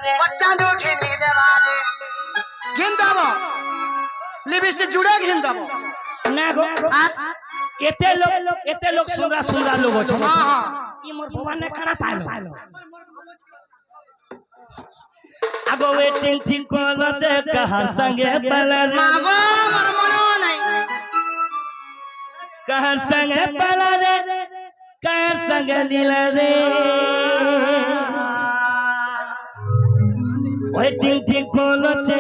चांदू घिनी देवाले घिन देबो लिपस्टिक जुड़े घिन देबो ना गो एते लोग सुंदर लोग हो छो हां ई मोर भगवान ने करा पालो आगो वेटिंग थिंक कोलो जे कहां संगे पला रे मागो मोर मनो नहीं कहां संगे पला रे कहां संगे लीला रे वेटिंग थिंक कोलो जे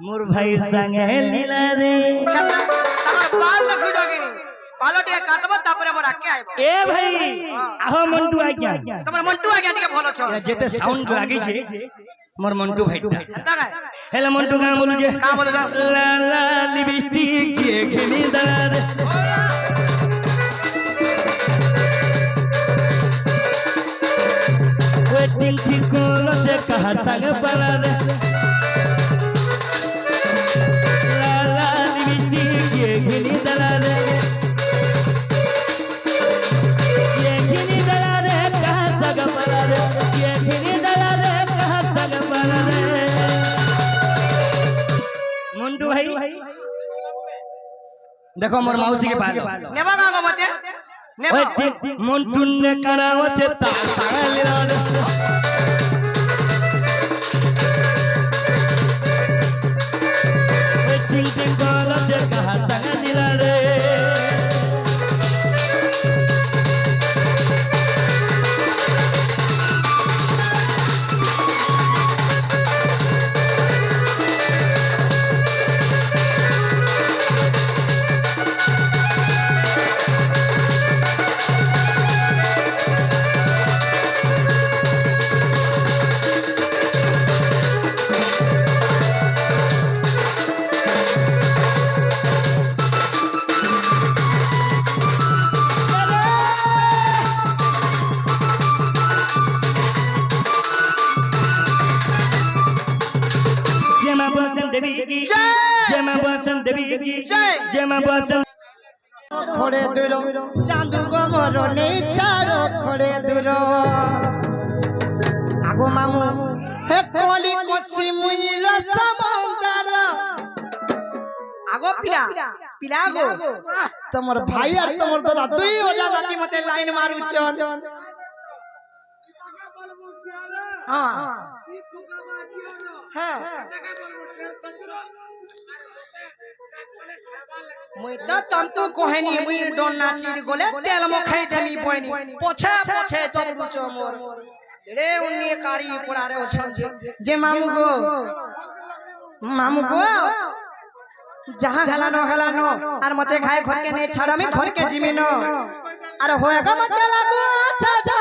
मोर भाई संगे लीला रे तमर बाल लखी जोगी पालोटे काटबो तापरे मोर आके आइबो ए भाई आहो मंटू आ गया तमर मंटू आ गया टिके भलो छ जेते साउंड लागी छे मोर मंटू भाई अंता काय हेला मंटू का बोलू जे का बोलू जा ला ला लिपस्टिक ये घिनी दर वेटिंग की कोलो से कहा संग पला रे ला ला लिपस्टिक ये घिनी दर ये घिनी दर कहा संग पला रे ये घिनी दर कहा संग पला रे मंटू भाई देखो मोर मौसी के पालो नेबा गांगो मते नेबा मंटू ने करावो छे ता साले रे वेटिंग के कोलो छे कहा संग दिला रे देवी की जय मां बसंत देवी की जय मां बसंत खोड़े दूरो चांदू गो मोरो ने चारो खोड़े दूरो आगो मामू हे कोली कोसी मुइरा समंदर आगो पिला पिला गो तमर भाई और तमर दादा दुई वजा राती मते लाइन मारू छन हां हां मुई त तमको कोहेनी मुई डोन नाची गोले तेल म खाई देमी बोइनी पोछे पोछे तबरु छ मोर रे उन्नी कारी पुरा रे छन जे मामू गो जहां हला न आर मते खाए घर के ने छाड़ा में घर के जिमी न आर होएगा मते लागो अच्छा जा